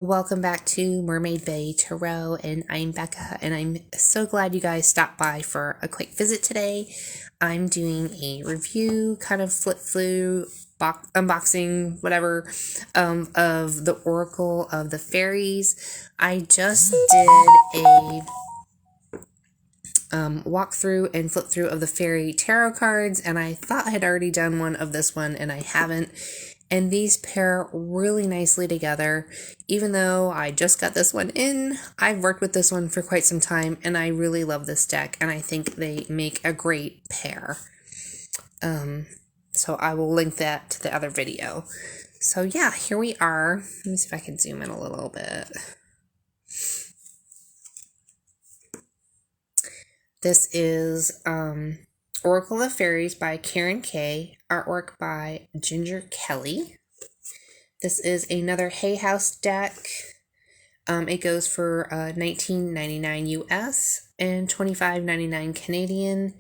Welcome back to Mermaid Bay Tarot, and I'm Becca, and I'm so glad you guys stopped by for a quick visit today. I'm doing a review, kind of flip through, unboxing, whatever, of the Oracle of the Fairies. I just did a walk through and flip through of the fairy tarot cards, and I thought I had already done one of this one, and I haven't. And these pair really nicely together. Even though I just got this one in, I've worked with this one for quite some time, and I really love this deck, and I think they make a great pair. So I will link that to the other video. So yeah, here we are. Let me see if I can zoom in a little bit. This is Oracle of Fairies by Karen Kay, artwork by Ginger Kelly. This is another Hay House deck. It goes for $19.99 US and $25.99 Canadian.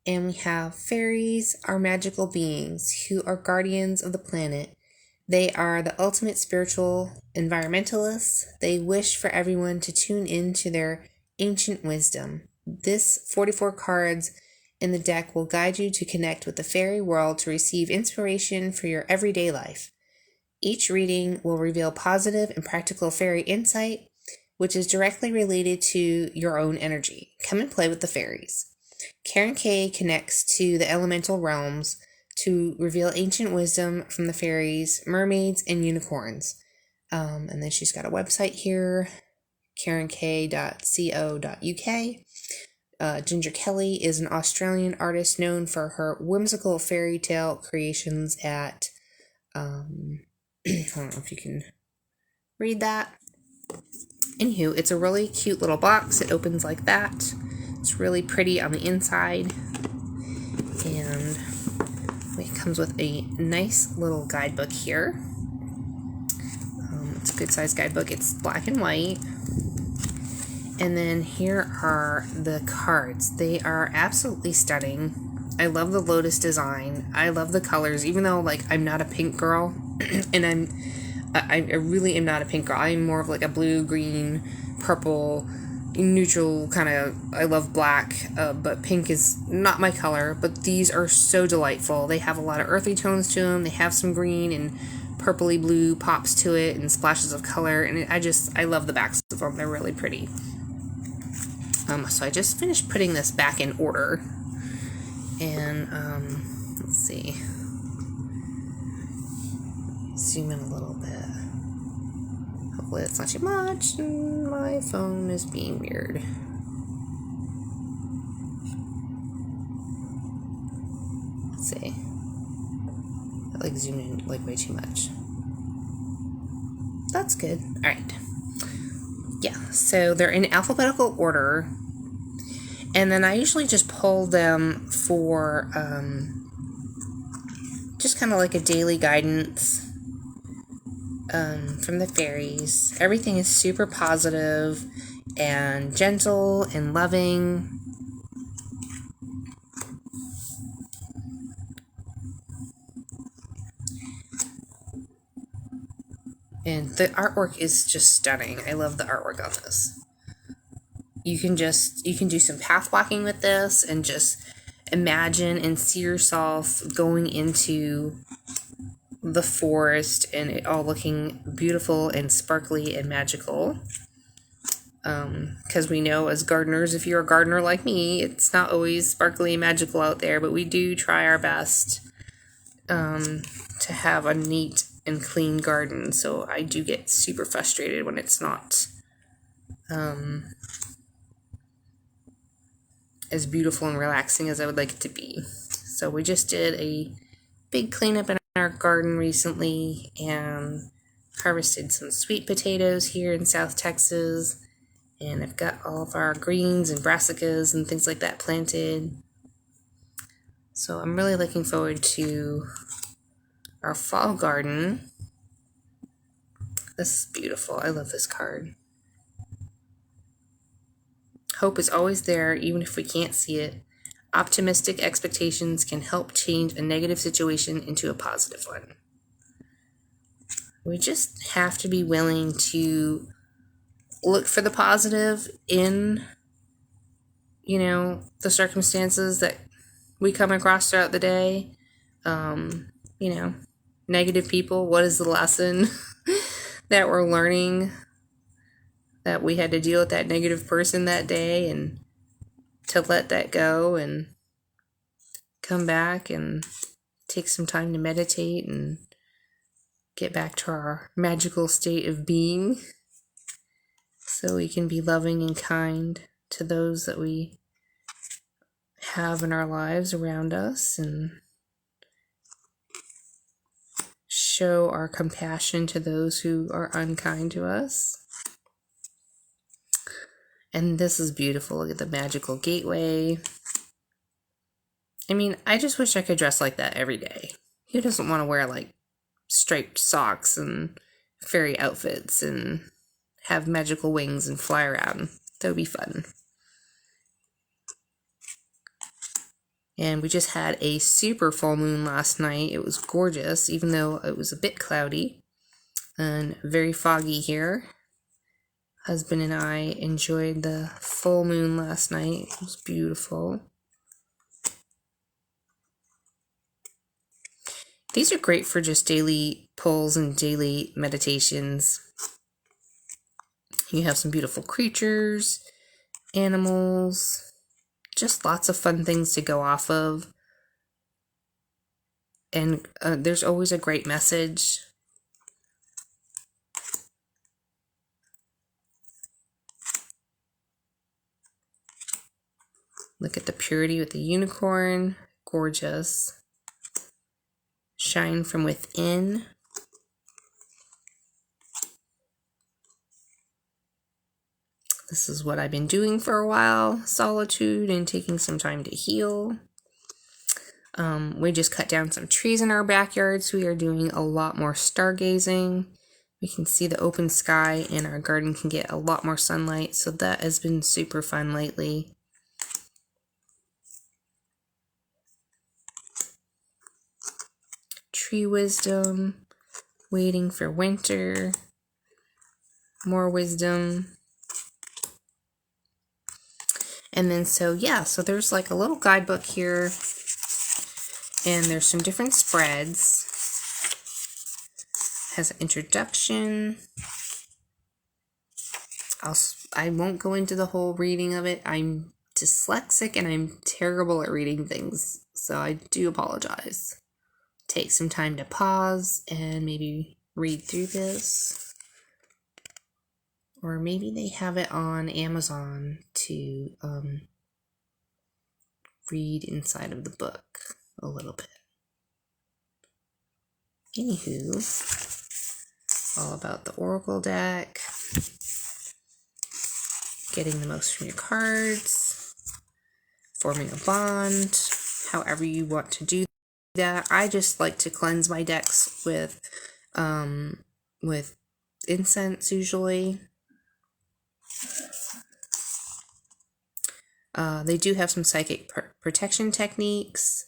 And we have fairies are magical beings who are guardians of the planet. They are the ultimate spiritual environmentalists. They wish for everyone to tune into their ancient wisdom. This 44 cards in the deck will guide you to connect with the fairy world to receive inspiration for your everyday life. Each reading will reveal positive and practical fairy insight, which is directly related to your own energy. Come and play with the fairies. Karen Kay connects to the elemental realms to reveal ancient wisdom from the fairies, mermaids, and unicorns. And then she's got a website here, karenkay.co.uk. Ginger Kelly is an Australian artist known for her whimsical fairy tale creations at, I don't know if you can read that. Anywho, it's a really cute little box. It opens like that. It's really pretty on the inside. And it comes with a nice little guidebook here. It's a good size guidebook. It's black and white. And then here are the cards. They are absolutely stunning. I love the lotus design. I love the colors, even though I'm not a pink girl, and I really am not a pink girl. I'm more of a blue, green, purple, neutral kind of. I love black, but pink is not my color. But these are so delightful. They have a lot of earthy tones to them. They have some green and purpley blue pops to it and splashes of color, and I love the backs of them. They're really pretty. So I just finished putting this back in order, and let's see, zoom in a little bit. Hopefully that's not too much. My phone is being weird. Let's see. I zoomed in way too much. That's good. All right. Yeah, so they're in alphabetical order, and then I usually just pull them for just kind of like a daily guidance from the fairies. Everything is super positive and gentle and loving. And the artwork is just stunning. I love the artwork on this. You can do some path walking with this and just imagine and see yourself going into the forest and it all looking beautiful and sparkly and magical. Because we know as gardeners, if you're a gardener like me, it's not always sparkly and magical out there, but we do try our best to have a neat and clean garden. So I do get super frustrated when it's not as beautiful and relaxing as I would like it to be. So we just did a big cleanup in our garden recently and harvested some sweet potatoes here in South Texas, and I've got all of our greens and brassicas and things like that planted. So I'm really looking forward to our fall garden. This is beautiful. I love this card. Hope is always there, even if we can't see it. Optimistic expectations can help change a negative situation into a positive one. We just have to be willing to look for the positive in, the circumstances that we come across throughout the day. You know, negative people, what is the lesson that we're learning, that we had to deal with that negative person that day, and to let that go and come back and take some time to meditate and get back to our magical state of being, so we can be loving and kind to those that we have in our lives around us, and show our compassion to those who are unkind to us. And this is beautiful. Look at the magical gateway. I mean, I just wish I could dress like that every day. Who doesn't want to wear like striped socks and fairy outfits and have magical wings and fly around? That would be fun. And we just had a super full moon last night. It was gorgeous, even though it was a bit cloudy and very foggy here. Husband and I enjoyed the full moon last night. It was beautiful. These are great for just daily pulls and daily meditations. You have some beautiful creatures, animals, just lots of fun things to go off of. And there's always a great message. Look at the purity with the unicorn. Gorgeous. Shine from within. This is what I've been doing for a while. Solitude and taking some time to heal. We just cut down some trees in our backyard, so we are doing a lot more stargazing. We can see the open sky, and our garden can get a lot more sunlight, so that has been super fun lately. Tree wisdom, waiting for winter, more wisdom. And then so there's like a little guidebook here, and there's some different spreads. Has an introduction. I won't go into the whole reading of it. I'm dyslexic and I'm terrible at reading things, so I do apologize. Take some time to pause and maybe read through this. Or maybe they have it on Amazon to read inside of the book a little bit. Anywho, all about the Oracle deck. Getting the most from your cards. Forming a bond. However you want to do that. I just like to cleanse my decks with incense usually. They do have some psychic protection techniques.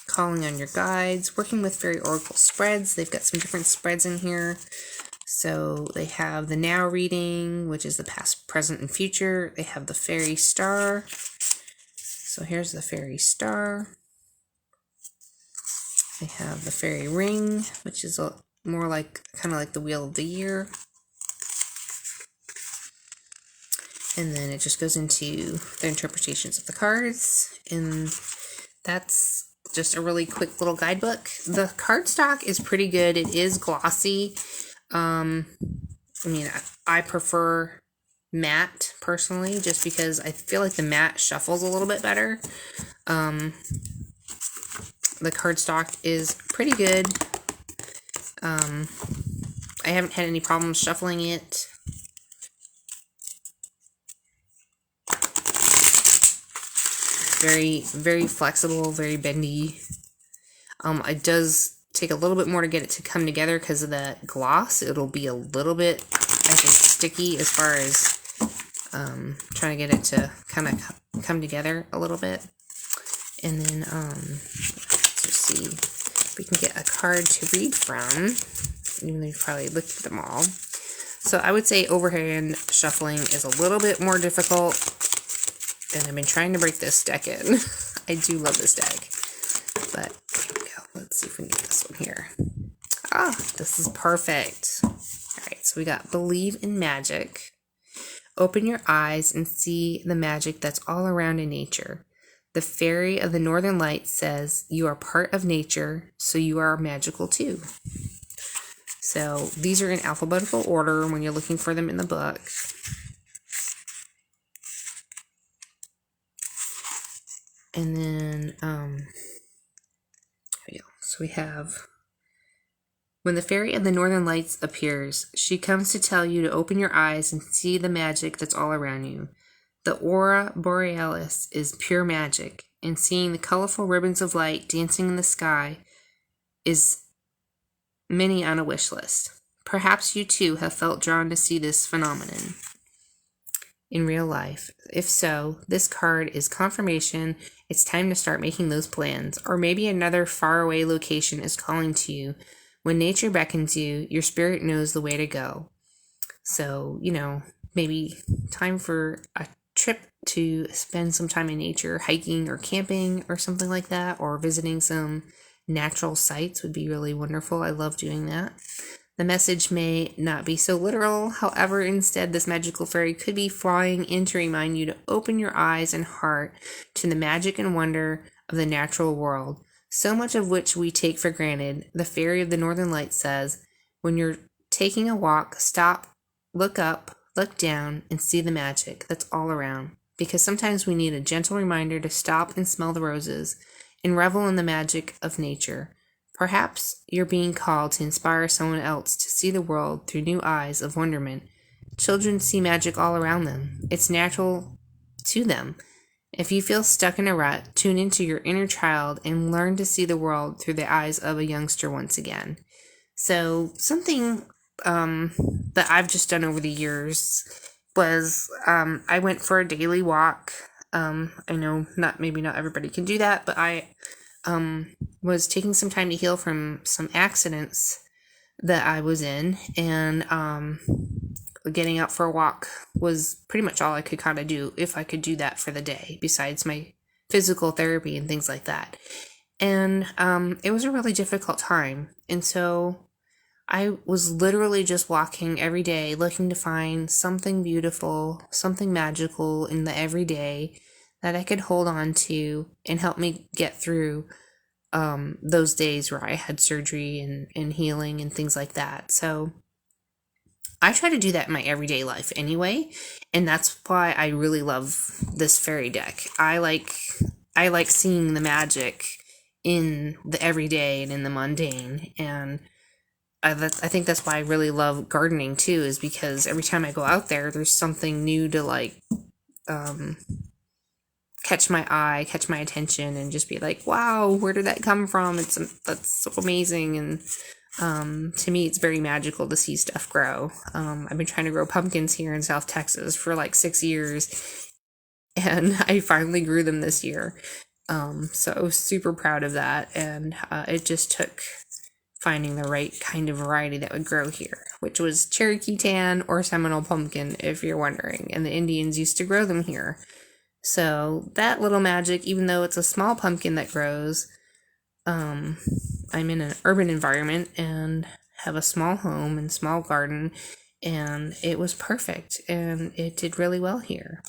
Calling on your guides. Working with fairy oracle spreads. They've got some different spreads in here. So they have the now reading, which is the past, present, and future. They have the fairy star. So here's the fairy star. They have the fairy ring, which is more like, kind of like the wheel of the year. And then it just goes into the interpretations of the cards. And that's just a really quick little guidebook. The cardstock is pretty good. It is glossy. I mean, I prefer matte personally, just because I feel like the matte shuffles a little bit better. The cardstock is pretty good. I haven't had any problems shuffling it. Very, very flexible, very bendy. It does take a little bit more to get it to come together because of the gloss. It'll be a little bit, I think, sticky as far as trying to get it to kind of come together a little bit. And then, let's just see. we can get a card to read from, even though you've probably looked at them all. So I would say overhand shuffling is a little bit more difficult, and I've been trying to break this deck in. I do love this deck, but here we go. Let's see if we can get this one here. Ah, this is perfect. All right, so we got Believe in Magic. Open your eyes and see the magic that's all around in nature. The fairy of the northern lights says you are part of nature, so you are magical too. So these are in alphabetical order when you're looking for them in the book. And then, here we go. So we have, when the fairy of the northern lights appears, she comes to tell you to open your eyes and see the magic that's all around you. The aurora borealis is pure magic, and seeing the colorful ribbons of light dancing in the sky is many on a wish list. Perhaps you too have felt drawn to see this phenomenon in real life. If so, this card is confirmation it's time to start making those plans, or maybe another faraway location is calling to you. When nature beckons you, your spirit knows the way to go. So, maybe time for a trip to spend some time in nature, hiking or camping or something like that, or visiting some natural sites would be really wonderful. I love doing that. The message may not be so literal. However, instead, this magical fairy could be flying in to remind you to open your eyes and heart to the magic and wonder of the natural world, so much of which we take for granted. The fairy of the northern lights says, when you're taking a walk, stop, look up, look down, and see the magic that's all around. Because sometimes we need a gentle reminder to stop and smell the roses and revel in the magic of nature. Perhaps you're being called to inspire someone else to see the world through new eyes of wonderment. Children see magic all around them. It's natural to them. If you feel stuck in a rut, tune into your inner child and learn to see the world through the eyes of a youngster once again. So something that I've just done over the years was I went for a daily walk. I know maybe not everybody can do that, but I was taking some time to heal from some accidents that I was in, and getting out for a walk was pretty much all I could kind of do, if I could do that for the day, besides my physical therapy and things like that. And it was a really difficult time, and so I was literally just walking every day, looking to find something beautiful, something magical in the everyday that I could hold on to and help me get through those days where I had surgery and healing and things like that. So I try to do that in my everyday life anyway, and that's why I really love this fairy deck. I like seeing the magic in the everyday and in the mundane, and I think that's why I really love gardening too, is because every time I go out there, there's something new to catch my eye, catch my attention, and just be like, wow, where did that come from? That's so amazing. And to me, it's very magical to see stuff grow. I've been trying to grow pumpkins here in South Texas for like 6 years, and I finally grew them this year. So I was super proud of that, and it just took finding the right kind of variety that would grow here, which was Cherokee Tan or Seminole Pumpkin, if you're wondering, and the Indians used to grow them here. So that little magic, even though it's a small pumpkin that grows, I'm in an urban environment and have a small home and small garden, and it was perfect, and it did really well here.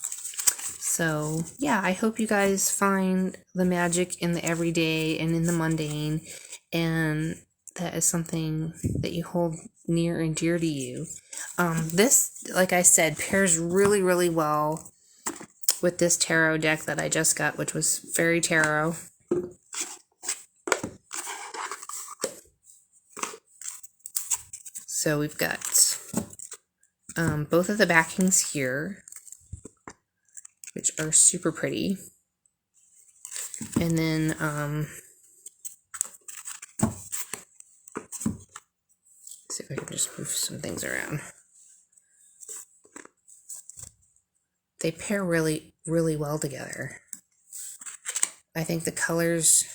So yeah, I hope you guys find the magic in the everyday and in the mundane, and that is something that you hold near and dear to you. This, like I said, pairs really, really well with this tarot deck that I just got, which was Fairy Tarot. So we've got both of the backings here, which are super pretty. And then, see if I can just move some things around. They pair really, really well together. I think the colors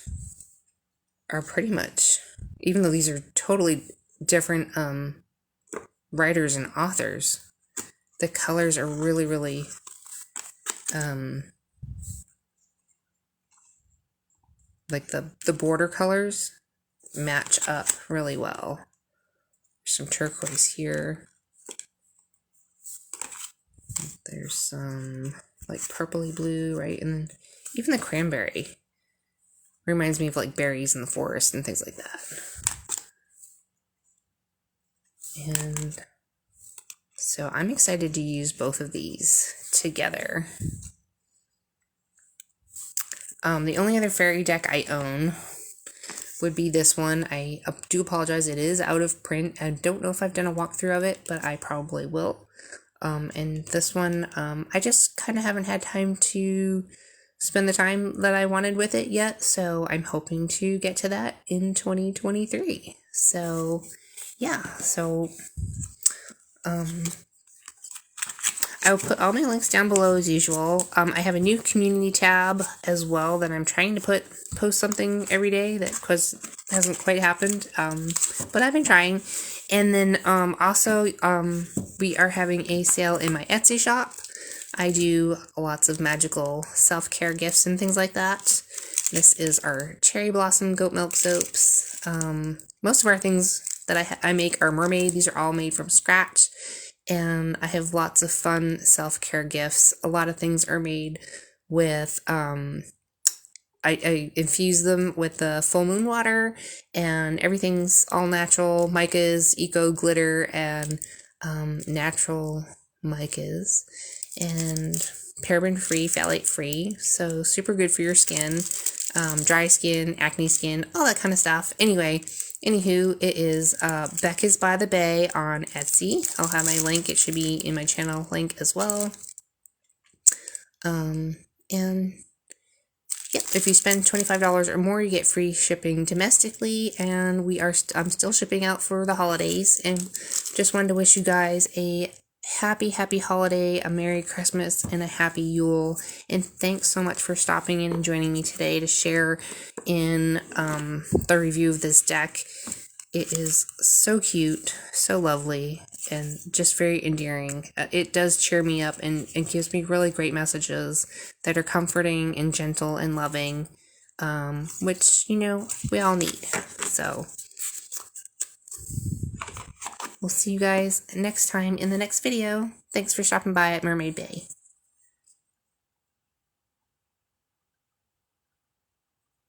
are pretty much even though these are totally different writers and authors, the colors are really, really like the border colors match up really well. Some turquoise here. There's some like purpley blue, right? And then even the cranberry reminds me of like berries in the forest and things like that. And so I'm excited to use both of these together. The only other fairy deck I own would be this one. I do apologize, it is out of print. I don't know if I've done a walkthrough of it, but I probably will. And this one, I just kind of haven't had time to spend the time that I wanted with it yet, so I'm hoping to get to that in 2023. So, yeah, so, I'll put all my links down below as usual. I have a new community tab as well that I'm trying to post something every day that hasn't quite happened, but I've been trying. And then also we are having a sale in my Etsy shop. I do lots of magical self-care gifts and things like that. This is our cherry blossom goat milk soaps. Most of our things that I make are mermaid. These are all made from scratch. And I have lots of fun self-care gifts. A lot of things are made with, I infuse them with the full moon water, and everything's all natural. Micas, eco glitter, and natural micas. And paraben free, phthalate free. So super good for your skin. Dry skin, acne skin, all that kind of stuff. Anyway, anywho, it is Becca's by the Bay on Etsy. I'll have my link. It should be in my channel link as well. And yeah, if you spend $25 or more, you get free shipping domestically. And I'm still shipping out for the holidays. And just wanted to wish you guys a happy holiday, a Merry Christmas, and a happy Yule. And thanks so much for stopping in and joining me today to share in the review of this deck. It is so cute, so lovely, and just very endearing. It does cheer me up and gives me really great messages that are comforting and gentle and loving, which, you know, we all need. So we'll see you guys next time in the next video. Thanks for stopping by at Mermaid Bay.